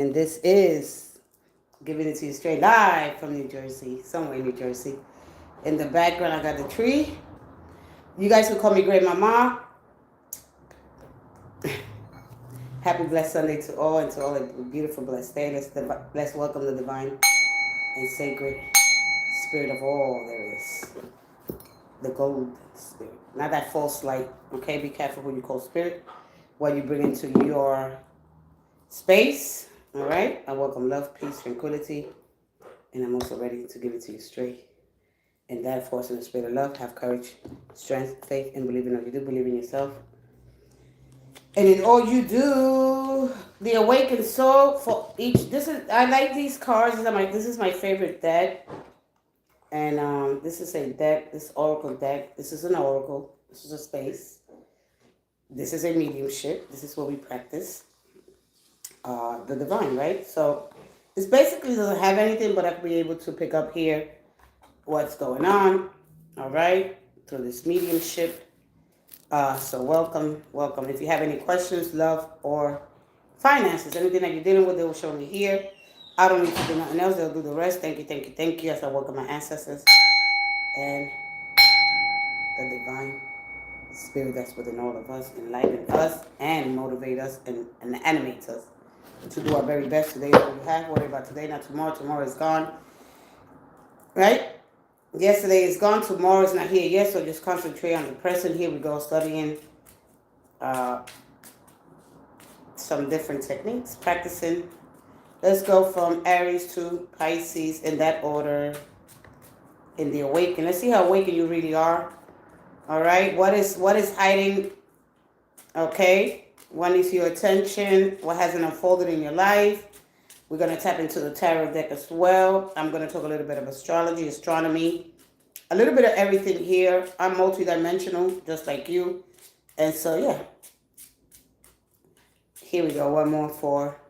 And this is giving it to you straight live from New Jersey, somewhere in New Jersey. In the background, I got the tree. You guys can call me Great Mama. Happy blessed Sunday to all and to all a beautiful blessed day. Let's welcome the divine and sacred spirit of all there is. The gold spirit. Not that false light. Okay, be careful who you call spirit. What you bring into your space. All right. I welcome love, peace, tranquility. And I'm also ready to give it to you straight. And that force in the spirit of love, have courage, strength, faith, and believe in what you do. Believe in yourself. And in all you do, the awakened soul for each. I like these cards. This is my favorite deck. And this is a deck, this oracle deck. This is an oracle. This is a space. This is a mediumship. This is what we practice. The divine, right? So this basically doesn't have anything, but I can be able to pick up here what's going on. All right, through this mediumship. So welcome. If you have any questions, love, or finances, anything that you're dealing with, they will show me here. I don't need to do nothing else. They'll do the rest. Thank you. As I welcome my ancestors and the divine spirit that's within all of us, enlighten us and motivate us and animate us to do our very best. Today is what we have. Worry about today, not tomorrow. Tomorrow is gone. Right? Yesterday is gone. Tomorrow is not here yet. So just concentrate on the present. Here we go, studying some different techniques, practicing. Let's go from Aries to Pisces in that order. In the awaken. Let's see how awakened you really are. All right. What is hiding? Okay. What needs your attention? What hasn't unfolded in your life? We're going to tap into the tarot deck as well. I'm going to talk a little bit of astrology, astronomy, a little bit of everything here. I'm multidimensional, just like you. And so, yeah. Here we go. One more for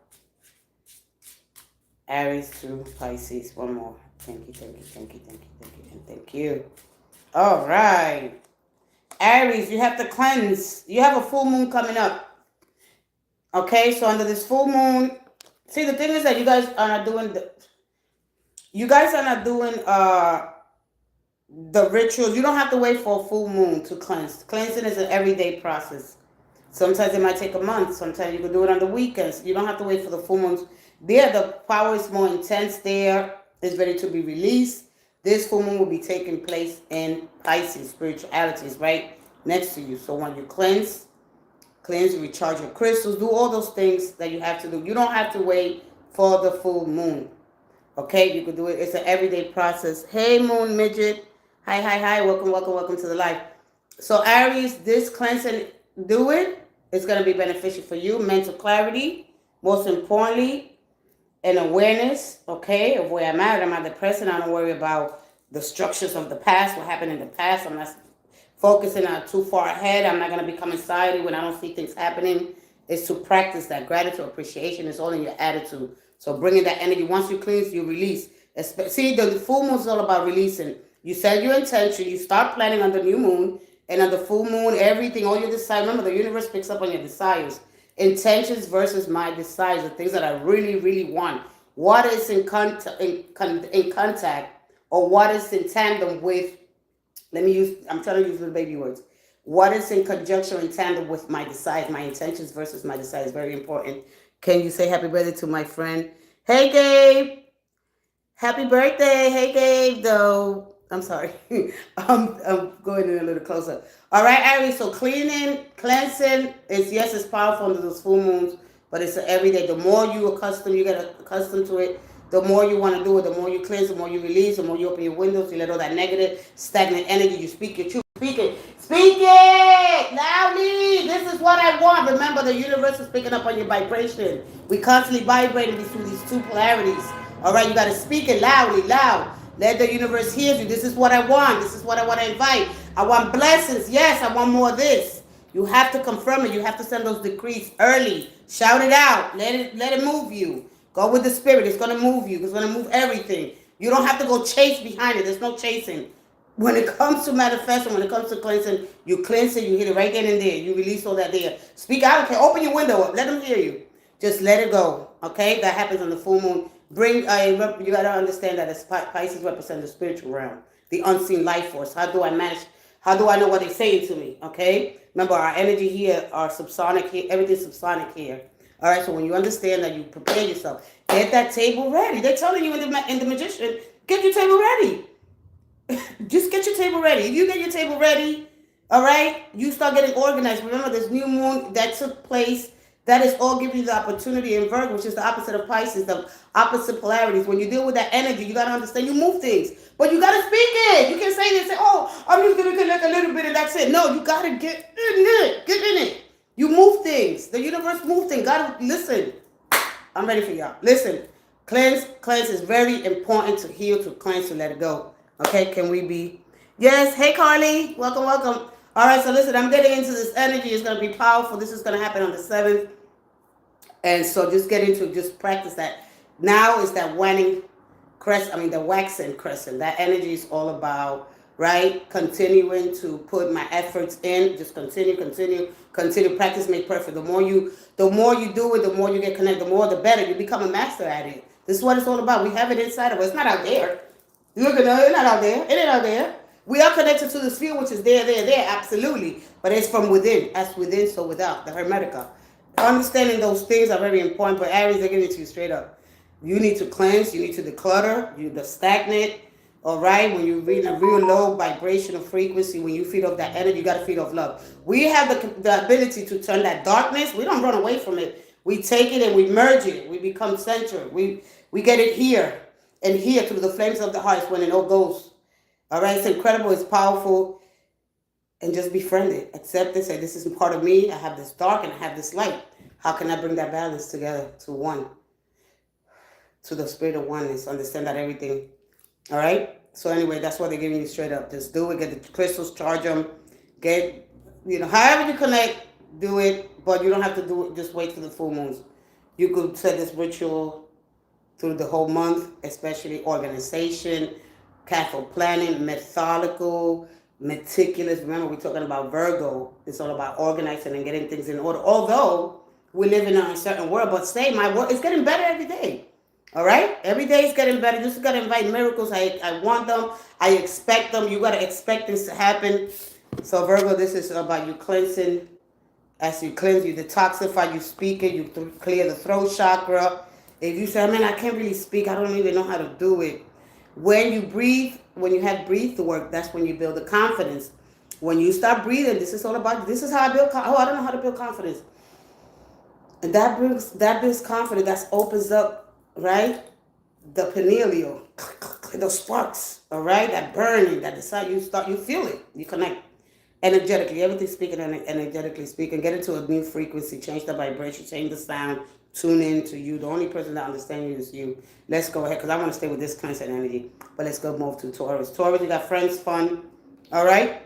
Aries to Pisces. One more. Thank you. And thank you. All right. Aries, you have to cleanse. You have a full moon coming up. Okay, so under this full moon, see, the thing is that you guys are not doing the rituals. You don't have to wait for a full moon to cleanse. Cleansing is an everyday process. Sometimes it might take a month. Sometimes you can do it on the weekends. You don't have to wait for the full moons. There, the power is more intense. There is ready to be released. This full moon will be taking place in Pisces. Spirituality is right next to you. So when you cleanse, recharge your crystals, do all those things that you have to do. You don't have to wait for the full moon. Okay, you can do it. It's an everyday process. Hey, Moon Midget. Hi. Welcome to the life. So Aries, this cleansing, do it. It's going to be beneficial for you. Mental clarity, most importantly, and awareness, okay, of where I'm at. I'm at the present. I don't worry about the structures of the past, what happened in the past. I'm not focusing on too far ahead. I'm not going to become anxiety when I don't see things happening. It's to practice that gratitude, appreciation. It's all in your attitude. So bringing that energy. Once you cleanse, you release. See, the full moon is all about releasing. You set your intention. You start planning on the new moon. And on the full moon, everything, all your desires. Remember, the universe picks up on your desires. Intentions versus my desires, the things that I really, really want. What is in contact, or what is in tandem with, I'm trying to use little baby words. What is in conjunction, in tandem with my desires, my intentions versus my desires, very important. Can you say happy birthday to my friend? Hey, Gabe. Happy birthday. Hey, Gabe, though. I'm sorry. I'm going in a little closer. All right, Aries, so cleansing, it's powerful under those full moons, but it's every day. The more you get accustomed to it, the more you want to do it, the more you cleanse, the more you release, the more you open your windows, you let all that negative, stagnant energy, you speak your truth. Speak it loudly. This is what I want. Remember, the universe is picking up on your vibration. We constantly vibrating through these two polarities. All right, you got to speak it loudly, loud. Let the universe hear you. This is what I want. This is what I want to invite. I want blessings. Yes, I want more of this. You have to confirm it. You have to send those decrees early. Shout it out. Let it move you. Go with the spirit. It's going to move you. It's going to move everything. You don't have to go chase behind it. There's no chasing. When it comes to manifesting, when it comes to cleansing, you cleanse it, you hit it right then and there. You release all that there. Speak out. Okay, open your window up. Let them hear you. Just let it go. Okay, that happens on the full moon. You gotta understand that Pisces represent the spiritual realm, the unseen life force. How do I manage? How do I know what they're saying to me? Okay, remember our energy here, our subsonic here, everything's subsonic here. All right, so when you understand that, you prepare yourself. Get that table ready. They're telling you in the magician, get your table ready. Just get your table ready. If you get your table ready, all right, you start getting organized. Remember, this new moon that took place, that is all giving you the opportunity in Virgo, which is the opposite of Pisces, the opposite polarities. When you deal with that energy, you got to understand you move things. But you got to speak it. You can say this, say, oh, I'm just going to connect a little bit and that's it. No, you got to get in it. Get in it. You move things. The universe moves things. God, listen. I'm ready for y'all. Listen. Cleanse is very important to heal, to cleanse, to let it go. Okay, can we be? Yes, hey Carly, welcome, welcome. All right, so listen, I'm getting into this energy. It's going to be powerful. This is going to happen on the 7th. And so just get into, just practice that. Now is that waning crescent, the waxing crescent. That energy is all about, right? Continuing to put my efforts in. Just continue. Practice make perfect. The more you do it, the more you get connected, the more the better. You become a master at it. This is what it's all about. We have it inside of us. It's not out there. Look at it, it's not out there. It ain't out there. We are connected to the sphere, which is there, absolutely. But it's from within. As within, so without. The Hermetica. Understanding those things are very important, but Aries, they're giving it to you straight up. You need to cleanse, you need to declutter, you the stagnant, all right? When you read a real low vibrational frequency, when you feed off that energy, you got to feed off love. We have the ability to turn that darkness. We don't run away from it. We take it and we merge it. We become centered. We get it here and here through the flames of the heart when it all goes. All right? It's incredible. It's powerful. And just befriend it. Accept it. Say, this is part of me. I have this dark and I have this light. How can I bring that balance together to one? To the spirit of oneness. Understand that everything. All right? So anyway, that's what they're giving you straight up. Just do it. Get the crystals, charge them. Get, however you connect, do it. But you don't have to do it. Just wait for the full moons. You could set this ritual through the whole month, especially organization, careful planning, methodical, meticulous. Remember, we're talking about Virgo. It's all about organizing and getting things in order. Although we live in an uncertain world, but say my world is getting better every day. All right? Every day is getting better. You just got to invite miracles. I want them. I expect them. You got to expect things to happen. So Virgo, this is about you cleansing. As you cleanse, you detoxify, you speak it, you clear the throat chakra. If you say, man, I can't really speak, I don't even know how to do it. When you breathe, when you have breathe to work, that's when you build the confidence. When you start breathing, this is all about, this is how I build, I don't know how to build confidence. And that builds confidence, that opens up, right? The pineal, those sparks, all right? That burning, that desire, you feel it, you connect. Energetically, everything speaking energetically speaking, get into a new frequency, change the vibration, change the sound, tune in to you. The only person that understands you is you. Let's go ahead, because I want to stay with this constant energy. But let's go move to Taurus. Taurus, you got friends, fun. All right?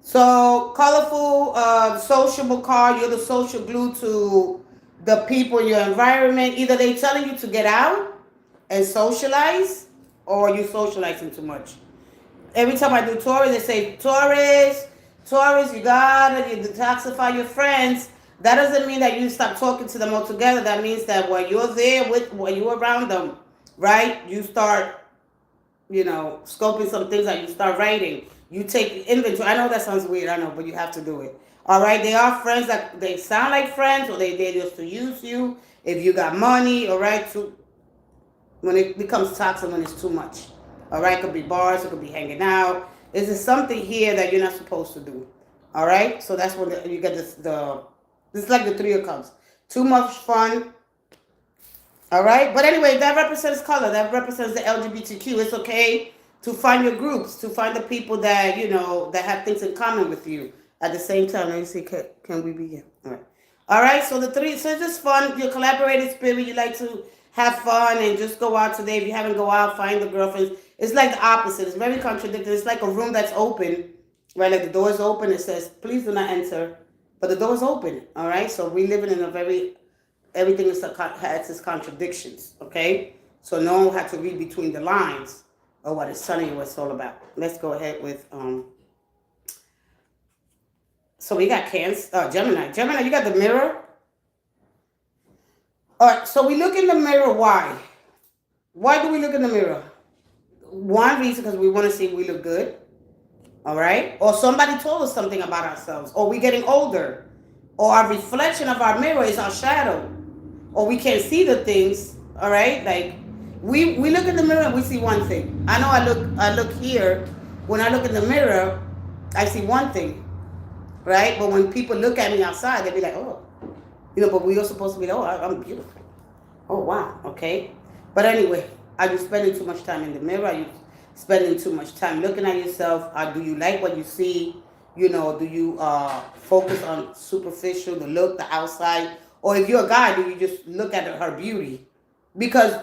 So, colorful, sociable card. You're the social glue to the people in your environment. Either they're telling you to get out and socialize, or you're socializing too much. Every time I do Taurus, they say, Taurus, you gotta detoxify your friends. That doesn't mean that you stop talking to them altogether. That means that when you're there when you're around them, right, you start, scoping some things out. You start writing. You take inventory. I know that sounds weird, I know, but you have to do it. All right, they are friends that they sound like friends, or they just to use you. If you got money, all right, when it becomes toxic, when it's too much. All right, it could be bars, it could be hanging out. Is there something here that you're not supposed to do? All right, so that's when you get this is like the Three of Cups. Too much fun. All right, but anyway, that represents color. That represents the LGBTQ. It's okay to find your groups, to find the people that that have things in common with you. At the same time, let me see, can we be here? All right. All right, so so it's just fun. Your collaborative spirit. You like to have fun and just go out today. If you haven't go out, find the girlfriends. It's like the opposite. It's very contradictory. It's like a room that's open, right? Like the door is open. It says, please do not enter. But the door is open, all right? So we're living in everything has its contradictions, okay? So no one had to read between the lines of what it's telling you what it's all about. Let's go ahead with, so we got Gemini. Gemini, you got the mirror. All right, so we look in the mirror. Why? Why do we look in the mirror? One reason, because we want to see if we look good. All right, or somebody told us something about ourselves, or we getting older, or our reflection of our mirror is our shadow, or we can't see the things. All right, like we look in the mirror and we see one thing. I know I look here. When I look in the mirror, I see one thing, right? But when people look at me outside, they be like, oh, but we are supposed to be like, oh, I'm beautiful. Oh, wow, okay. But anyway, are you spending too much time in the mirror? Are you spending too much time looking at yourself? Do you like what you see? Do you focus on superficial, the look, the outside? Or if you're a guy, do you just look at her beauty? Because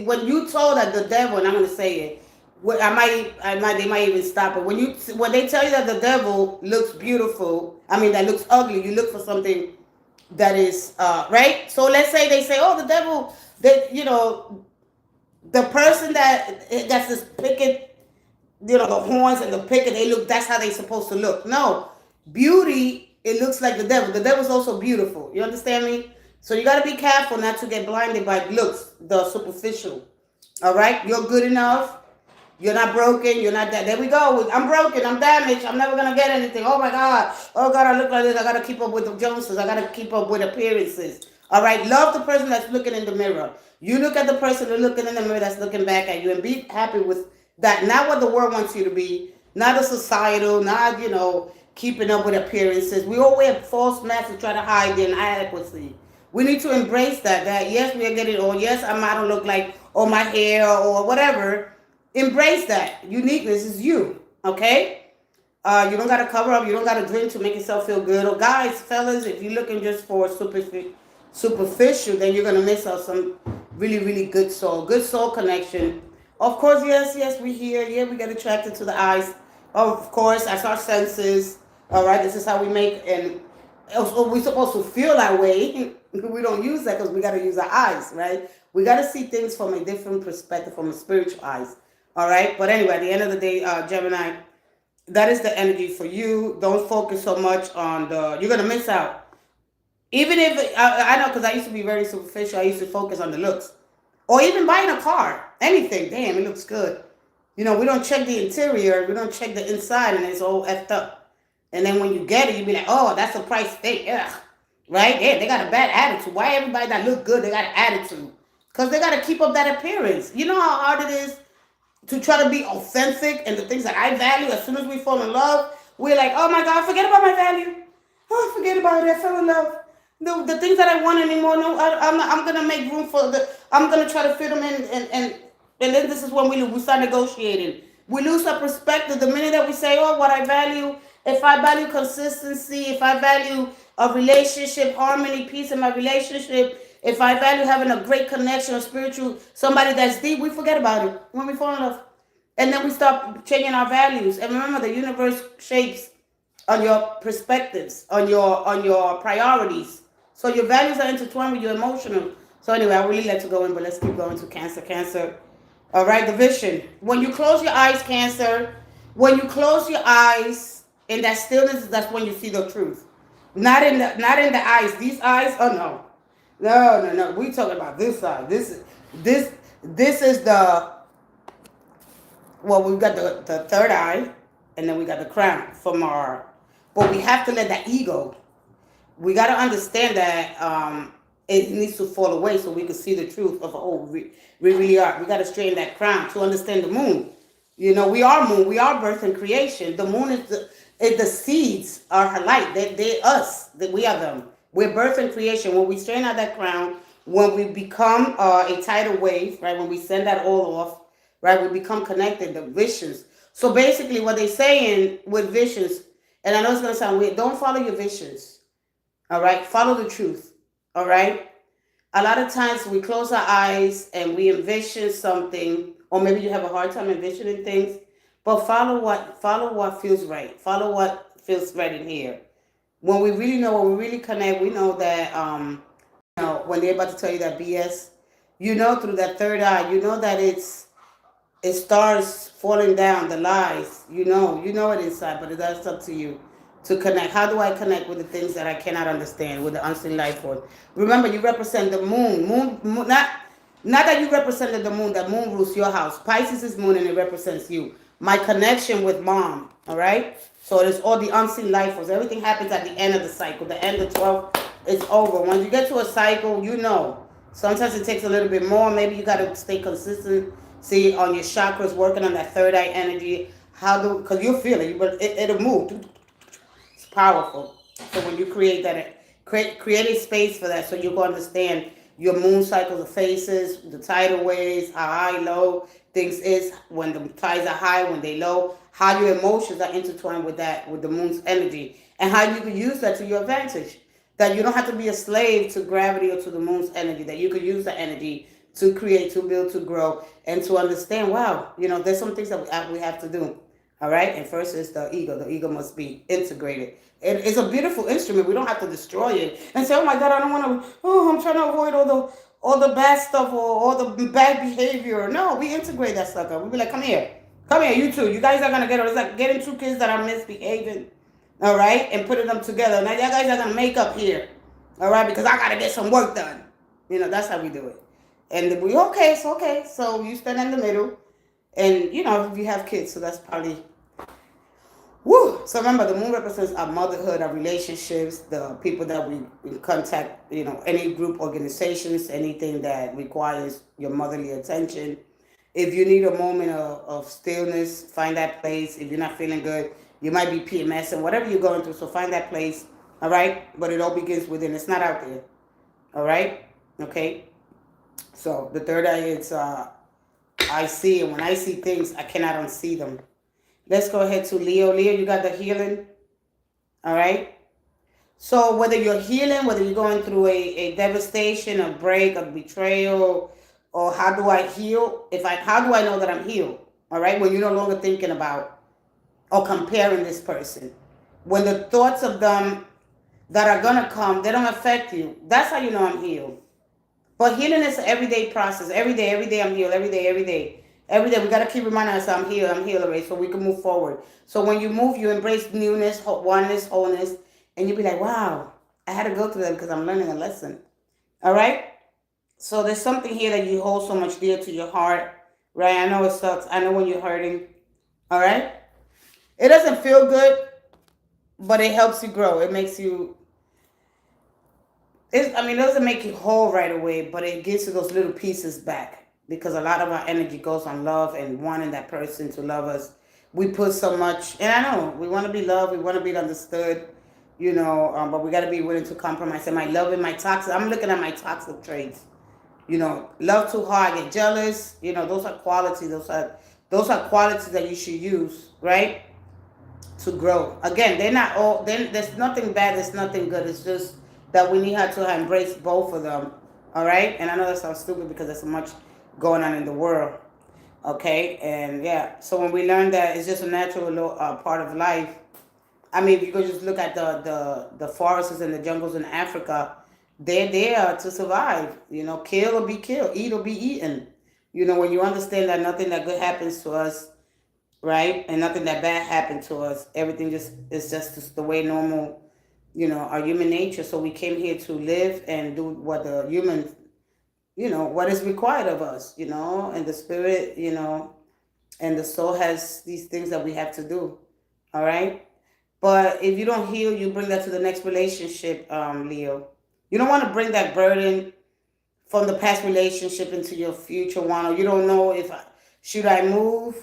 when you told that the devil, and I'm going to say it, they might even stop it. When they tell you that the devil looks beautiful, that looks ugly, you look for something that is right. So let's say they say, oh, the devil, that the person that's this picket, the horns and the picket, they look. That's how they supposed to look. No, beauty. It looks like the devil. The devil's also beautiful. You understand me? So you got to be careful not to get blinded by looks, the superficial. All right, you're good enough. You're not broken. You're not that. There we go. I'm broken. I'm damaged. I'm never going to get anything. Oh, my God. Oh, God, I look like this. I got to keep up with the Joneses. I got to keep up with appearances. All right. Love the person that's looking in the mirror. You look at the person that's looking in the mirror that's looking back at you and be happy with that. Not what the world wants you to be. Not a societal. Not, keeping up with appearances. We all wear false masks to try to hide the inadequacy. We need to embrace that yes, we are getting old. Yes, I don't look like, or my hair or whatever. Embrace that. Uniqueness is you. Okay? You don't got to cover up. You don't got to drink to make yourself feel good. Or guys, fellas, if you're looking just for superficial, then you're going to miss out some really, really good soul connection. Of course, yes, we hear. Yeah, we get attracted to the eyes. Of course, that's our senses. All right, this is how we make, and we're supposed to feel that way. We don't use that because we got to use our eyes, right? We got to see things from a different perspective, from a spiritual eyes. All right. But anyway, at the end of the day, Gemini, that is the energy for you. Don't focus so much on you're going to miss out. Even if, I know, because I used to be very superficial. I used to focus on the looks. Or even buying a car. Anything. Damn, it looks good. We don't check the interior. We don't check the inside, and it's all effed up. And then when you get it, you be like, oh, that's a price thing. Ugh. Right? Yeah, they got a bad attitude. Why everybody that look good, they got an attitude? Because they got to keep up that appearance. You know how hard it is to try to be authentic and the things that I value. As soon as we fall in love, we're like, oh my God, forget about my value. Oh, forget about it. I fell in love. No, the things that I want anymore. No, I'm gonna make room for I'm gonna try to fit them in, and then this is when we start negotiating. We lose our perspective the minute that we say, oh, what I value. If I value consistency, if I value a relationship, harmony, peace in my relationship, if I value having a great connection, a spiritual, somebody that's deep, we forget about it when we fall in love. And then we start changing our values. And remember, the universe shapes on your perspectives, on your priorities. So your values are intertwined with your emotional. So anyway, I really like to go in, but let's keep going to Cancer. Cancer. All right, the vision. When you close your eyes, Cancer, when you close your eyes, in that stillness, that's when you see the truth. Not in the eyes. These eyes, oh no. No. We talking about this side. This is the, well, we've got the third eye, and then we got the crown from but we have to let that ego, we got to understand that it needs to fall away so we can see the truth of, we really are. We got to straighten that crown to understand the moon. We are moon. We are birth and creation. The moon is the seeds are her light. They us. We are them. We're birth and creation. When we straighten out that crown, when we become a tidal wave, right? When we send that all off, right? We become connected. The visions. So basically, what they're saying with visions, and I know it's gonna sound weird. Don't follow your visions. All right. Follow the truth. All right. A lot of times we close our eyes and we envision something, or maybe you have a hard time envisioning things. But follow what feels right. Follow what feels right in here. When we really know, when we really connect, we know that when they're about to tell you that BS, through that third eye, that it starts falling down, the lies. You know it inside, but that's up to you. to connect. How do I connect with the things that I cannot understand, with the unseen life force? Remember, you represent the moon. Not that you represented the moon. The moon rules your house. Pisces is moon, and it represents you. My connection with mom. All right. So there's all the unseen life force. Everything happens at the end of the cycle. The end of 12 is over. Once you get to a cycle, you know. Sometimes it takes a little bit more. Maybe you got to stay consistent. See on your chakras, working on that third eye energy. Because you'll feel it, but it'll move. It's powerful. So when you create that, create a space for that, so you can understand your moon cycles, the phases, the tidal waves, how high, low things is, when the tides are high, when they low, how your emotions are intertwined with that, with the moon's energy, and how you can use that to your advantage. That you don't have to be a slave to gravity or to the moon's energy. That you could use the energy to create, to build, to grow, and to understand. Wow, there's some things that we have to do. All right, and first is the ego. The ego must be integrated. It's a beautiful instrument. We don't have to destroy it and say, "Oh my God, I don't want to." Oh, I'm trying to avoid all the bad stuff or all the bad behavior. No, we integrate that sucker. We be like, "Come here, you two. You guys are gonna get it." It's like getting two kids that are misbehaving, all right, and putting them together. Now, you guys are gonna make up here, all right, because I gotta get some work done. That's how we do it. And we okay. So you stand in the middle, and if you have kids, so that's probably. Woo! So remember, the moon represents our motherhood, our relationships, the people that we contact, any group, organizations, anything that requires your motherly attention. If you need a moment of stillness, find that place. If you're not feeling good, you might be PMS and whatever you're going through, so find that place, all right? But it all begins within. It's not out there, all right? Okay? So the third eye is I see, and when I see things, I cannot unsee them. Let's go ahead to Leo. Leo, you got the healing. All right. So whether you're healing, whether you're going through a devastation, a break, a betrayal, or how do I heal? How do I know that I'm healed? All right. When you're no longer thinking about or comparing this person. When the thoughts of them that are going to come, they don't affect you. That's how you know I'm healed. But healing is an everyday process. Every day I'm healed. Every day. Every day we got to keep reminding ourselves, I'm healed already, so we can move forward. So when you move, you embrace newness, oneness, wholeness, and you be like, wow, I had to go through that because I'm learning a lesson. All right? So there's something here that you hold so much dear to your heart, right? I know it sucks. I know when you're hurting. All right? It doesn't feel good, but it helps you grow. It makes you... it doesn't make you whole right away, but it gives you those little pieces back. Because a lot of our energy goes on love and wanting that person to love us. We put so much, and I know we want to be loved, we want to be understood, but we got to be willing to compromise. Am I loving my toxic? I'm looking at my toxic traits. Love too hard, get jealous. Those are qualities. Those are qualities that you should use, right, to grow. Again, they're not all. There's nothing bad. There's nothing good. It's just that we need to embrace both of them. All right, and I know that sounds stupid because there's so much going on in the world, okay? And yeah, so when we learn that it's just a natural part of life. If you could just look at the forests and the jungles in Africa, they're there to survive, kill or be killed, eat or be eaten. When you understand that nothing that good happens to us, right, and nothing that bad happens to us, everything is just the way normal, our human nature. So we came here to live and do what the humans, what is required of us, and the spirit, and the soul has these things that we have to do. All right. But if you don't heal, you bring that to the next relationship, Leo. You don't want to bring that burden from the past relationship into your future one, or you don't know should I move?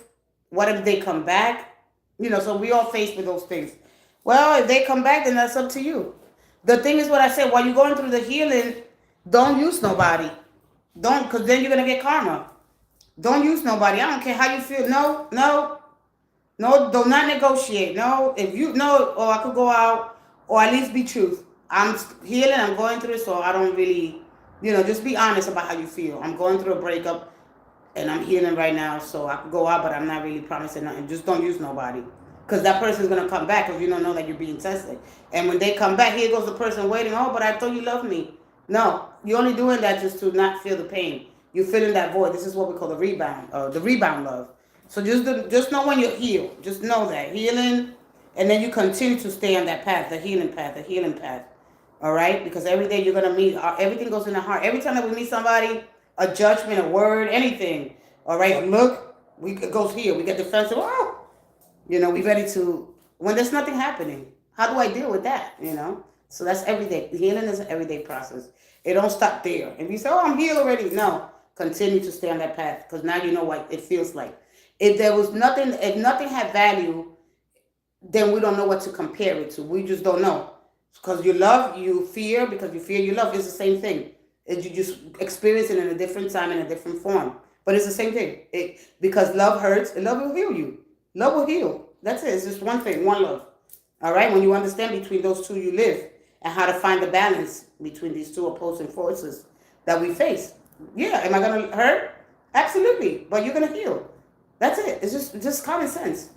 What if they come back? So we all faced with those things. Well, if they come back, then that's up to you. The thing is what I said, while you're going through the healing, don't use nobody. Don't, because then you're going to get karma. Don't use nobody. I don't care how you feel. No, do not negotiate. No, if you know, or I could go out, or at least be truth. I'm healing, I'm going through it, so I don't really, just be honest about how you feel. I'm going through a breakup, and I'm healing right now, so I could go out, but I'm not really promising nothing. Just don't use nobody. Because that person's going to come back if you don't know that you're being tested. And when they come back, here goes the person waiting. Oh, but I thought you loved me. No, you're only doing that just to not feel the pain. You're feeling that void. This is what we call the rebound love. So just know when you're healed. Just know that. Healing And then you continue to stay on that path, the healing path, the healing path. All right? Because every day you're going to meet, everything goes in the heart. Every time that we meet somebody, a judgment, a word, anything, all right, a look, it goes here. We get defensive. Oh, we ready to, when there's nothing happening. How do I deal with that, So that's every day. Healing is an everyday process. It don't stop there. If you say, oh, I'm healed already. No. Continue to stay on that path because now you know what it feels like. If nothing had value, then we don't know what to compare it to. We just don't know. Because you love, you fear, because you fear, you love. It's the same thing. You just experience it in a different time, in a different form. But it's the same thing. Because love hurts, and love will heal you. Love will heal. That's it. It's just one thing, one love. All right? When you understand between those two you live and how to find the balance between these two opposing forces that we face. Yeah, am I going to hurt? Absolutely. But you're going to heal. That's it. It's just common sense.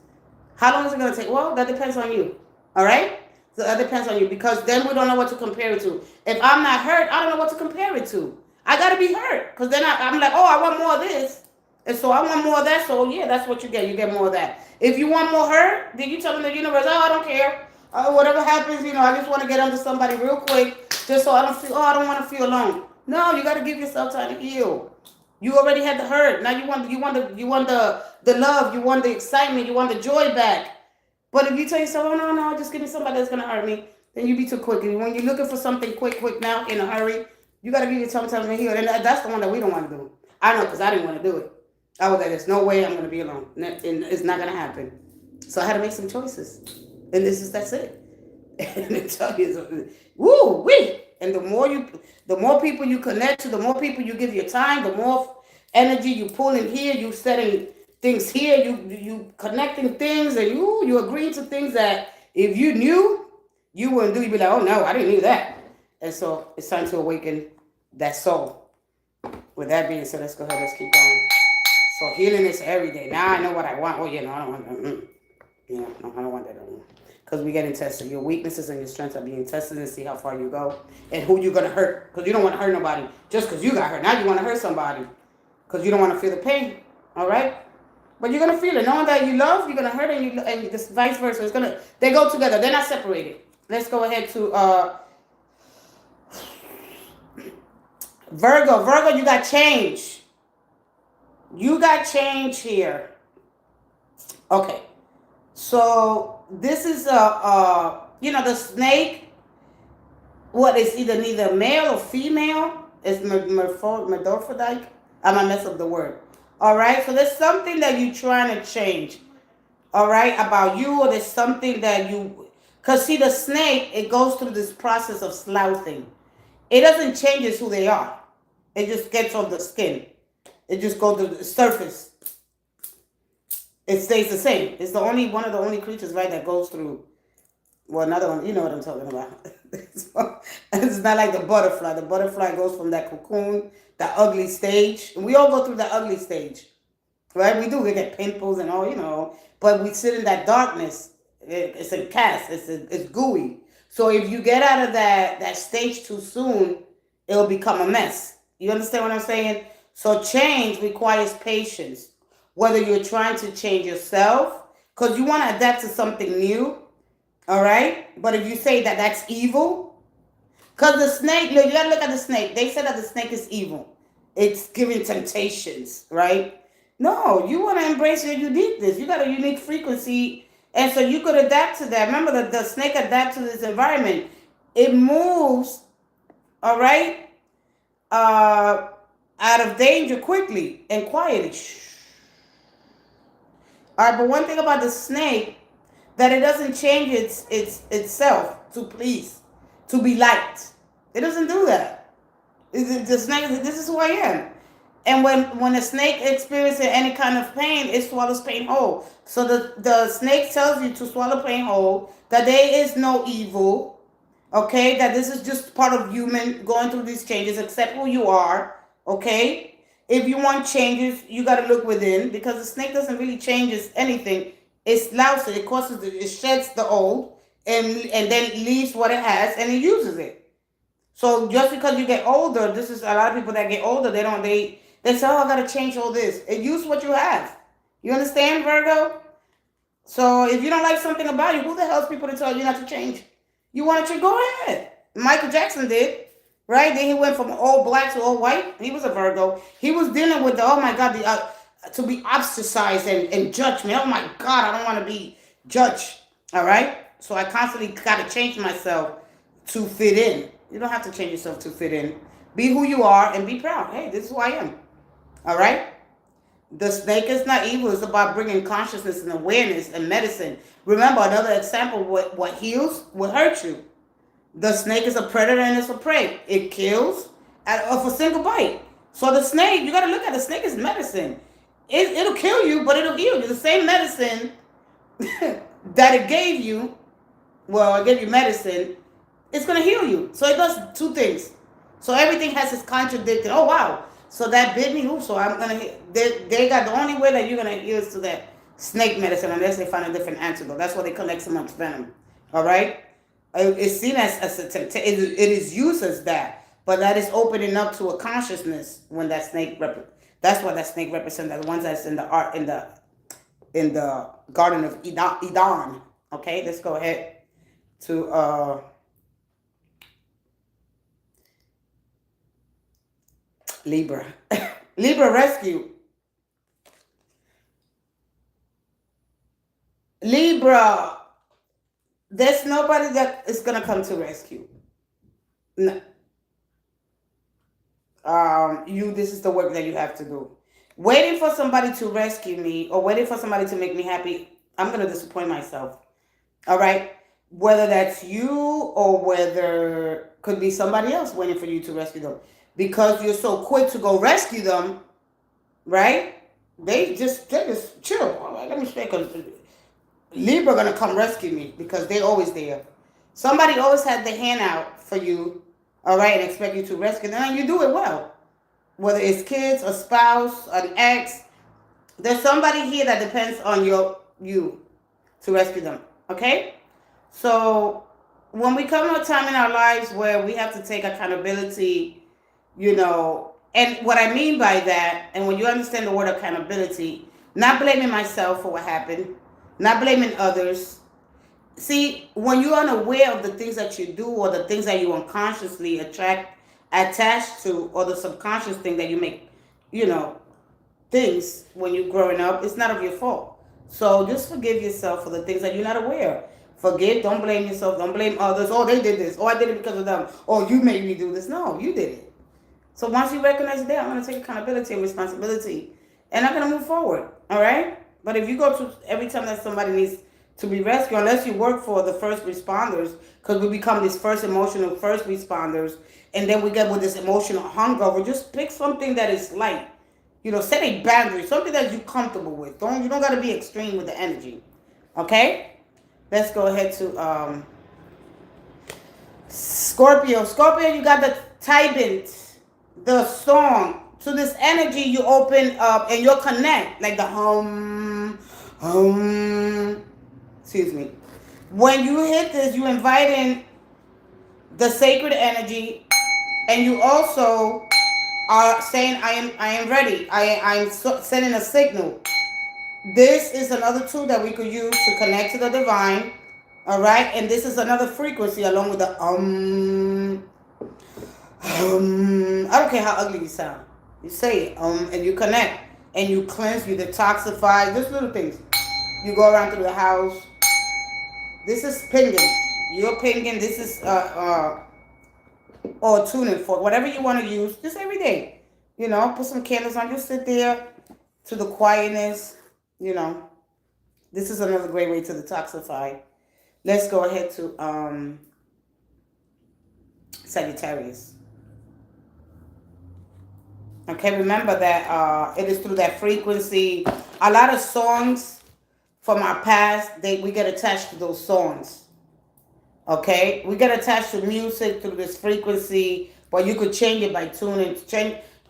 How long is it going to take? Well, that depends on you. All right? So that depends on you because then we don't know what to compare it to. If I'm not hurt, I don't know what to compare it to. I got to be hurt because then I'm like, oh, I want more of this. And so I want more of that. So, yeah, that's what you get. You get more of that. If you want more hurt, then you tell the universe, oh, I don't care. Whatever happens, I just want to get under somebody real quick just so I don't want to feel alone. No, you got to give yourself time to heal. You already had the hurt. Now you want the love, you want the excitement, you want the joy back. But if you tell yourself, oh no, just give me somebody that's gonna hurt me, then you be too quick. And when you're looking for something quick now in a hurry, you gotta give yourself time to heal. And that's the one that we don't want to do. I know because I didn't want to do it. I was like, there's no way I'm gonna be alone. And it's not gonna happen. So I had to make some choices. And that's it. And it tell you, woo wee. And the more people you connect to, the more people you give your time, the more energy you pull in here, you setting things here, you connecting things, and you agreeing to things that if you knew, you wouldn't do. You'd be like, oh no, I didn't know that. And so it's time to awaken that soul. With that being said, let's go ahead, let's keep going. So healing is every day. Now I know what I want. Oh yeah, no, I don't want that. Yeah, no, I don't want that anymore. Because we're getting tested. Your weaknesses and your strengths are being tested and see how far you go and who you're going to hurt. Because you don't want to hurt nobody just because you got hurt. Now you want to hurt somebody because you don't want to feel the pain. All right? But you're going to feel it. Knowing that you love, you're going to hurt and this vice versa. They go together. They're not separated. Let's go ahead to Virgo. Virgo, you got change. You got change here. Okay. So this is the snake. What is neither male or female? It's hermaphrodite. I might mess up the word. All right. So there's something that you're trying to change. All right, about you, or there's something that because see the snake, it goes through this process of sloughing. It doesn't change who they are. It just gets on the skin. It just goes to the surface. It stays the same. It's one of the only creatures, right, that goes through. Well, another one, you know what I'm talking about. It's not like the butterfly. The butterfly goes from that cocoon, that ugly stage. And we all go through that ugly stage, right? We do. We get pimples and all, But we sit in that darkness. It's a cast. It's gooey. So if you get out of that stage too soon, it'll become a mess. You understand what I'm saying? So change requires patience. Whether you're trying to change yourself, because you want to adapt to something new, all right? But if you say that that's evil, because the snake, you got to look at the snake. They said that the snake is evil. It's giving temptations, right? No, you want to embrace your uniqueness. You got a unique frequency, and so you could adapt to that. Remember that the snake adapts to this environment. It moves, all right, out of danger quickly and quietly. All right, but one thing about the snake, that it doesn't change itself to please, to be liked. It doesn't do that. The snake, this is who I am. And when a snake experiences any kind of pain, it swallows pain whole. So the snake tells you to swallow pain whole, that there is no evil, okay? That this is just part of human going through these changes, accept who you are, okay? If you want changes, you got to look within, because the snake doesn't really change anything. It sloughs it, it sheds the old, and then leaves what it has, and it uses it. So just because you get older, this is a lot of people that get older, they say, oh, I got to change all this. And use what you have. You understand, Virgo? So if you don't like something about you, who the hell's people to tell you not to change? You want to change? Go ahead. Michael Jackson did, right? Then he went from all black to all white. He was a Virgo. He was dealing with the, oh my God, to be ostracized and judgment. Oh my God, I don't want to be judged. All right? So I constantly got to change myself to fit in. You don't have to change yourself to fit in. Be who you are and be proud. Hey, this is who I am. All right? The snake is not evil. It's about bringing consciousness and awareness and medicine. Remember, another example, what heals will hurt you. The snake is a predator and it's a prey. It kills of a single bite. So the snake, you got to look at the snake as medicine. It'll kill you, but it'll heal you. The same medicine that it gave you, well, it gave you medicine, it's going to heal you. So it does two things. So everything has its contradicting. Oh, wow. So that bit me, so I'm going to, they got the only way that you're going to heal is to that snake medicine unless they find a different antidote. That's why they collect so much venom. All right? It's seen as a temptation. It is used as that. But that is opening up to a consciousness when that snake, that's what that snake represents. The ones that's in the art, in the Garden of Eden. Okay, let's go ahead to Libra. Libra rescue. Libra, there's nobody that is gonna come to rescue. No. This is the work that you have to do. Waiting for somebody to rescue me or waiting for somebody to make me happy, I'm gonna disappoint myself. All right, whether that's you or whether could be somebody else waiting for you to rescue them, because you're so quick to go rescue them, right? They just chill. All right, let me stay. Cause Libra gonna come rescue me because they always there. Somebody always had the hand out for you, all right, and expect you to rescue them, and you do it well. Whether it's kids, a spouse, an ex, there's somebody here that depends on you to rescue them. Okay? So when we come to a time in our lives where we have to take accountability, and what I mean by that, and when you understand the word accountability, not blaming myself for what happened, not blaming others. See, when you're unaware of the things that you do or the things that you unconsciously attached to, or the subconscious thing that you make, things when you're growing up, it's not of your fault. So just forgive yourself for the things that you're not aware. Forgive, don't blame yourself, don't blame others. Oh, they did this. Oh, I did it because of them. Oh, you made me do this. No, you did it. So once you recognize it, I'm going to take accountability and responsibility. And I'm going to move forward. All right? But if you go to every time that somebody needs to be rescued, unless you work for the first responders, because we become these emotional first responders, and then we get with this emotional hungover, just pick something that is light. Set a boundary, something that you're comfortable with. You don't got to be extreme with the energy. Okay? Let's go ahead to Scorpio. Scorpio, you got the Tybint, the song. To this energy, you open up and you'll connect, like the hum. Excuse me. When you hit this, you invite in the sacred energy, and you also are saying, I am ready. I'm sending a signal. This is another tool that we could use to connect to the divine. All right, and this is another frequency along with the I don't care how ugly you sound. You say it, and you connect, and you cleanse, you detoxify. Just little things. You go around through the house. This is pinging. You're pinging. This is or tuning for whatever you want to use. Just every day. Put some candles on. Just sit there to the quietness. This is another great way to detoxify. Let's go ahead to Sagittarius. Okay, remember that it is through that frequency. A lot of songs from our past, we get attached to those songs. Okay, we get attached to music through this frequency, but you could change it by tuning,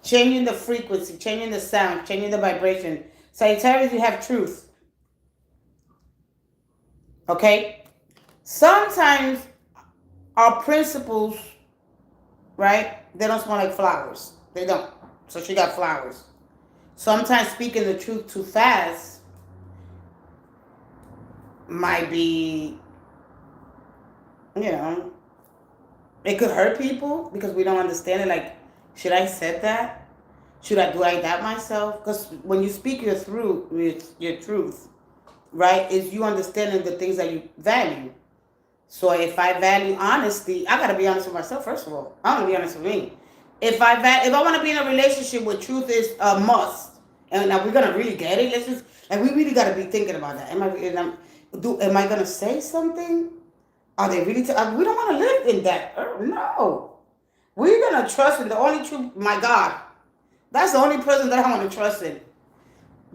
changing the frequency, changing the sound, changing the vibration. Sagittarius, you have truth. Okay, sometimes our principles, right? They don't smell like flowers. They don't. So she got flowers. Sometimes speaking the truth too fast might be, you know, it could hurt people because we don't understand it. Like, should I said that? Should I do I that myself? Because when you speak your truth, right, is you understanding the things that you value. So if I value honesty, I gotta be honest with myself first of all. I'm gonna be honest with me. If I want to be in a relationship where truth is a must, and now we're gonna really get it. Let's just like we really gotta be thinking about that. Am I gonna say something? Are they really? We don't want to live in that. No, we're gonna trust in the only truth. My God, that's the only person that I want to trust in.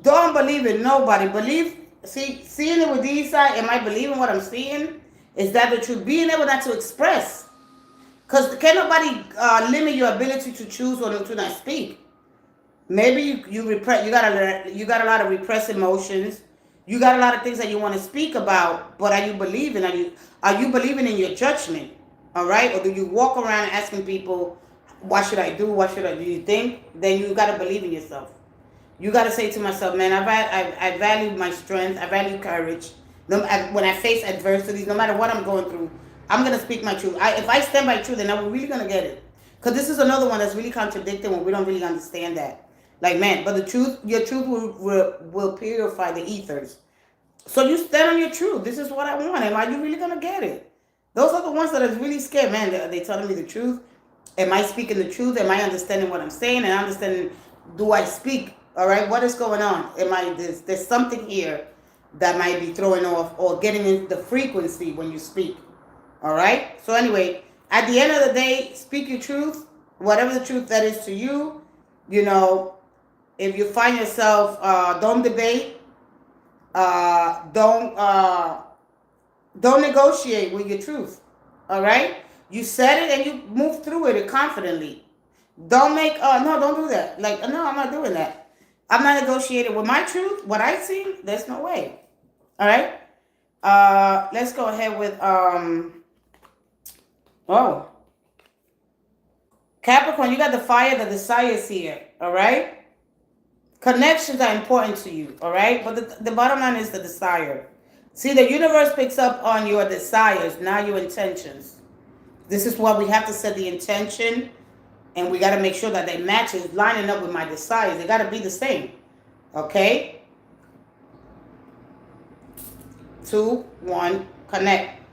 Don't believe in nobody. Seeing it with these eyes. Am I believing what I'm seeing? Is that the truth? Being able not to express. Because can nobody limit your ability to choose or to not speak? Maybe you repress. You got a lot of repressed emotions. You got a lot of things that you want to speak about. But are you believing? Are you believing in your judgment? All right, or do you walk around asking people, "What should I do? What should I do?" You think? Then you got to believe in yourself. You got to say to myself, man, I value my strength. I value courage. When I face adversities, no matter what I'm going through, I'm going to speak my truth. If I stand by truth, then I'm really going to get it. Because this is another one that's really contradicting when we don't really understand that. Like, man, but your truth will purify the ethers. So you stand on your truth. This is what I want. Are you really going to get it? Those are the ones that are really scared, man. They telling me the truth. Am I speaking the truth? Am I understanding what I'm saying? And understanding, do I speak? All right, what is going on? There's something here that might be throwing off or getting into the frequency when you speak. All right. So anyway, at the end of the day, speak your truth, whatever the truth that is to you. You know, if you find yourself, don't debate, don't negotiate with your truth. All right. You said it and you move through it confidently. Don't make no, don't do that. Like, no, I'm not doing that. I'm not negotiating with my truth. What I see, there's no way. All right. Let's go ahead with oh, Capricorn. You got the fire, the desires here. All right. Connections are important to you. All right. But the bottom line is the desire. See, the universe picks up on your desires, not your intentions. This is why we have to set the intention. And we got to make sure that they match is lining up with my desires. They got to be the same. Okay? 2, 1, connect.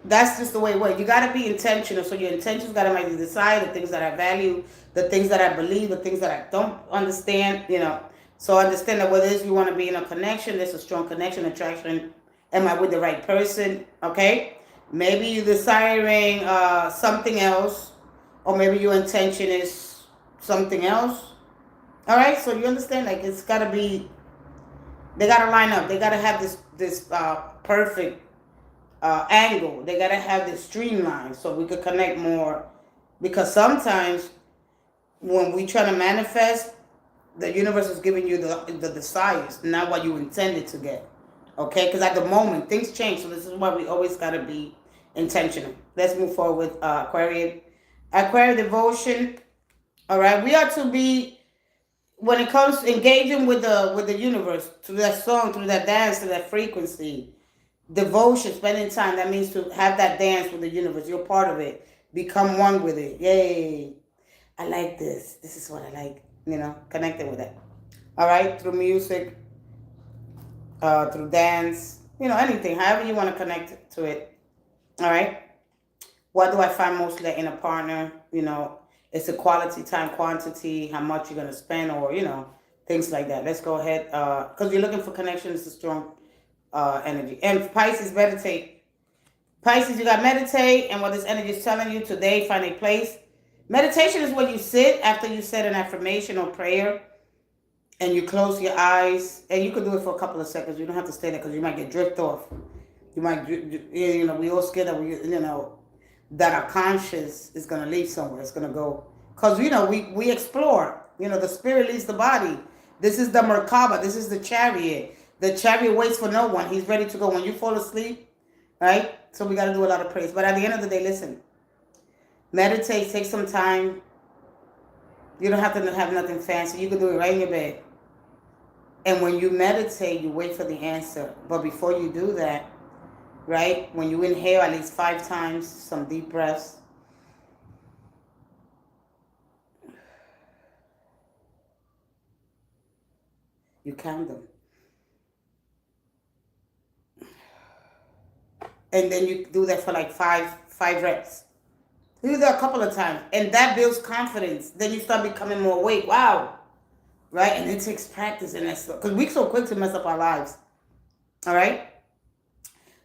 That's just the way it works. You got to be intentional. So your intentions got to make you decide the things that I value, the things that I believe, the things that I don't understand, you know. So understand that whether it is you want to be in a connection, there's a strong connection, attraction. Am I with the right person? Okay? Maybe you're desiring something else, or maybe your intention is something else. All right? So you understand, like, it's got to be, they got to line up. They got to have this perfect angle. They got to have this streamline so we could connect more. Because sometimes when we try to manifest, the universe is giving you the desires, not what you intended to get. Okay? Because at the moment, things change. So this is why we always got to be intentional. Let's move forward with Aquarian. Aquarian devotion. All right? We are to be, when it comes to engaging with the universe, through that song, through that dance, through that frequency, devotion, spending time, that means to have that dance with the universe. You're part of it. Become one with it. Yay. I like this. This is what I like. You know, connecting with it. All right? Through music, through dance, you know, anything. However you want to connect to it. All right? What do I find mostly in a partner? You know, it's a quality time, quantity, how much you're going to spend, or, you know, things like that. Let's go ahead. Because you're looking for connection. It's a strong energy. And Pisces, meditate. Pisces, you got meditate. And what this energy is telling you today, find a place. Meditation is when you sit after you said an affirmation or prayer. And you close your eyes. And you can do it for a couple of seconds. You don't have to stay there because you might get drift off. You might, you know, we all scared that you know, that our conscience is going to leave somewhere. It's going to go. Because, you know, we explore. You know, the spirit leaves the body. This is the Merkaba. This is the chariot. The chariot waits for no one. He's ready to go when you fall asleep. Right? So we got to do a lot of praise. But at the end of the day, listen. Meditate. Take some time. You don't have to have nothing fancy. You can do it right in your bed. And when you meditate, you wait for the answer. But before you do that, right, when you inhale at least 5 times, some deep breaths, you count them. And then you do that for like five reps. You do that a couple of times. And that builds confidence. Then you start becoming more awake. Wow. Right? And it takes practice and that's because we're so quick to mess up our lives. All right?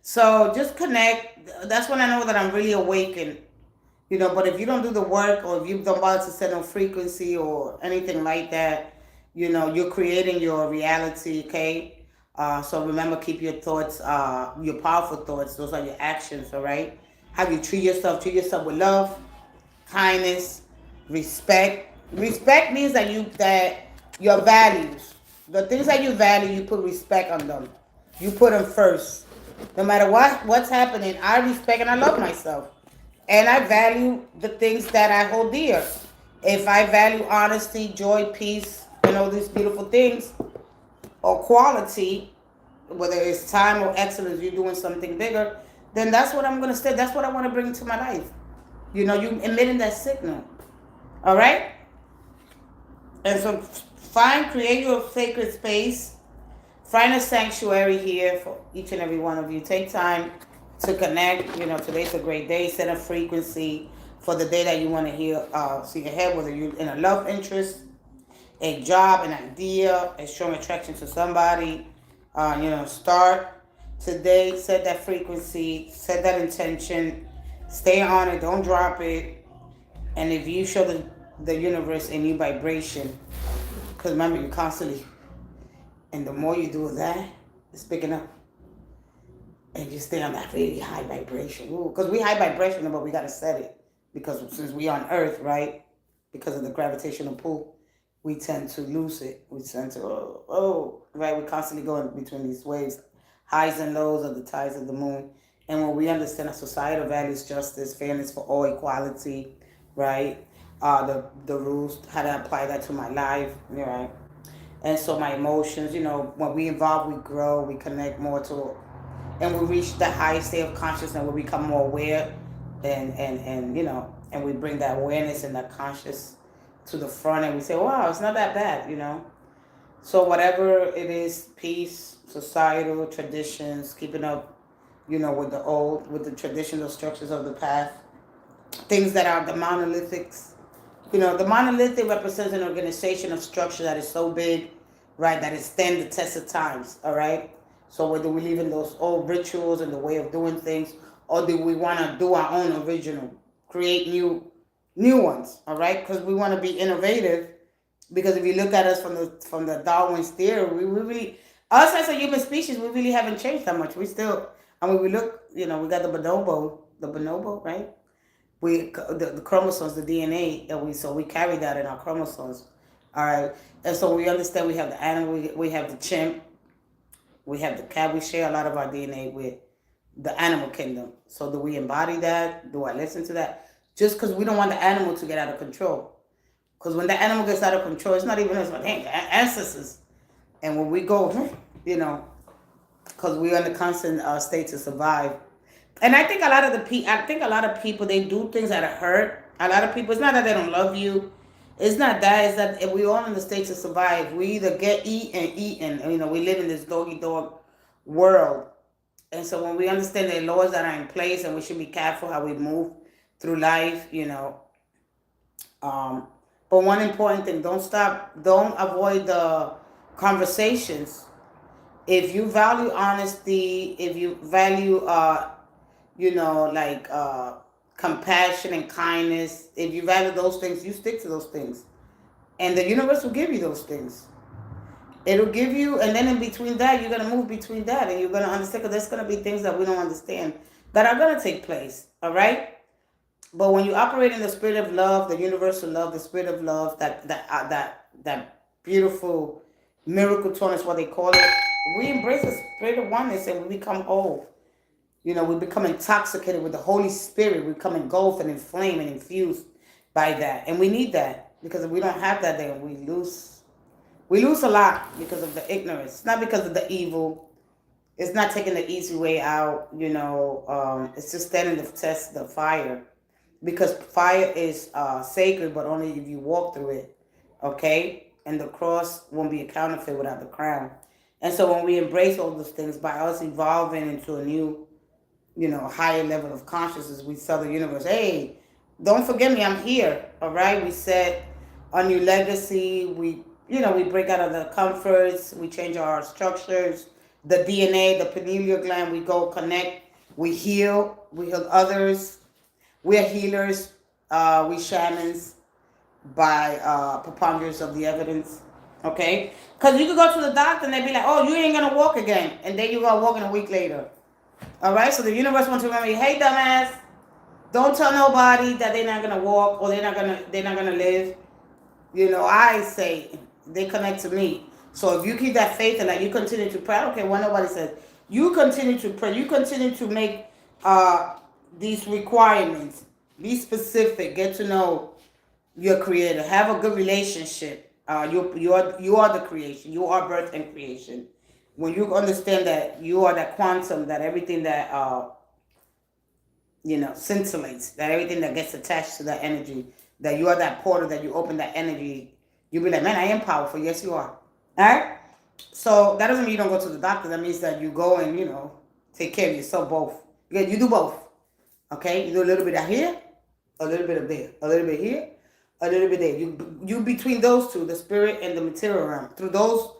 So just connect. That's when I know that I'm really awakened. But if you don't do the work or if you don't bother to set no frequency or anything like that, you're creating your reality, okay? So remember, keep your thoughts, your powerful thoughts. Those are your actions, all right? How you treat yourself with love, kindness, respect. Respect means that your values, the things that you value, you put respect on them. You put them first. No matter what's happening, I respect and I love myself. And I value the things that I hold dear. If I value honesty, joy, peace, and all these beautiful things, or quality, whether it's time or excellence, you're doing something bigger, then that's what I'm going to say. That's what I want to bring into my life. You emitting that signal. All right? And so create your sacred space. Find a sanctuary here for each and every one of you. Take time to connect. Today's a great day. Set a frequency for the day that you want to hear, see ahead, whether you're in a love interest, a job, an idea, a strong attraction to somebody. Start today. Set that frequency. Set that intention. Stay on it. Don't drop it. And if you show the universe a new vibration, because remember, you're constantly, and the more you do that, it's picking up. And you stay on that really high vibration. Because we high vibration, but we got to set it. Because since we on Earth, right, because of the gravitational pull, we tend to lose it. We tend to, right, we're constantly going between these waves, highs and lows of the tides of the moon. And when we understand that societal values, justice, fairness for all, equality, right, the rules, how to apply that to my life, right, and so my emotions, when we evolve, we grow, we connect more to, and we reach the highest state of consciousness, we become more aware, and we bring that awareness and that conscious to the front, and we say, wow, it's not that bad. So whatever it is, peace, societal traditions, keeping up, with the traditional structures of the past, things that are the monolithics. The monolithic represents an organization of structure that is so big, right, that it stands the test of times, all right? So whether we live in those old rituals and the way of doing things, or do we want to do our own original, create new ones, all right? Because we want to be innovative. Because if you look at us from the Darwin's theory, we really, us as a human species, we really haven't changed that much. We still, we look, we got the bonobo, right? The chromosomes, the DNA, and we carry that in our chromosomes, all right. And so we understand we have the animal, we have the chimp, we have the cat. We share a lot of our DNA with the animal kingdom. So do we embody that? Do I listen to that? Just because we don't want the animal to get out of control. Because when the animal gets out of control, it's not even us, but ancestors. And when we go, because we're in a constant state to survive. And I think a lot of people, they do things that hurt. A lot of people, it's not that they don't love you. It's not that. It's that if we all in the state to survive, we either eat and eat, and we live in this doggy dog world. And so when we understand the laws that are in place, and we should be careful how we move through life, But one important thing: don't avoid the conversations. If you value honesty, if you value compassion and kindness, if you value those things, you stick to those things. And the universe will give you those things. It'll give you, and then in between that, you're going to move between that, and you're going to understand, because there's going to be things that we don't understand that are going to take place, all right? But when you operate in the spirit of love, the universal love, the spirit of love, that beautiful miracle tone is what they call it, we embrace the spirit of oneness, and we become whole. We become intoxicated with the Holy Spirit. We become engulfed and inflamed and infused by that. And we need that, because if we don't have that, then we lose We lose a lot because of the ignorance. It's not because of the evil. It's not taking the easy way out. It's just standing the test, the fire, because fire is sacred, but only if you walk through it. Okay, and the cross won't be a counterfeit without the crown. And so when we embrace all those things by us evolving into a new, higher level of consciousness, we tell the universe, hey, don't forget me, I'm here. All right, we set a new legacy. We break out of the comforts. We change our structures, the DNA, the pineal gland. We go connect. We heal. We heal others. We're healers. We shamans by preponderance of the evidence. Okay, because you could go to the doctor and they be like, oh, you ain't gonna walk again, and then you go walking a week later. All right, so the universe wants to remember you, hey, dumbass, don't tell nobody that they're not gonna walk or they're not gonna live. I say they connect to me. So if you keep that faith and you continue to pray, I don't care what nobody says. You continue to pray. You continue to make these requirements. Be specific. Get to know your creator. Have a good relationship. You are the creation. You are birth and creation. When you understand that you are that quantum, that everything that scintillates, that everything that gets attached to that energy, that you are that portal, that you open that energy, you'll be like, man, I am powerful. Yes, you are. All right? So that doesn't mean you don't go to the doctor. That means that you go and, take care of yourself both. You do both. Okay? You do a little bit of here, a little bit of there, a little bit here, a little bit there. You between those two, the spirit and the material realm, through those,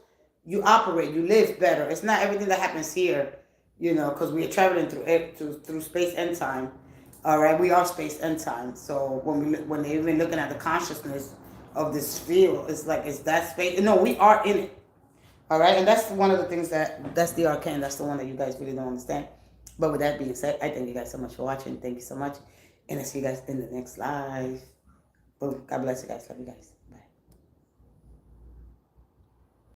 you operate, you live better. It's not everything that happens here, because we are traveling through space and time. All right, we are space and time. So when they're even looking at the consciousness of this field, it's like, it's that space. No, we are in it. All right, and that's one of the things that's the arcane. That's the one that you guys really don't understand. But with that being said, I thank you guys so much for watching. Thank you so much, and I'll see you guys in the next live. Boom. God bless you guys. Love you guys.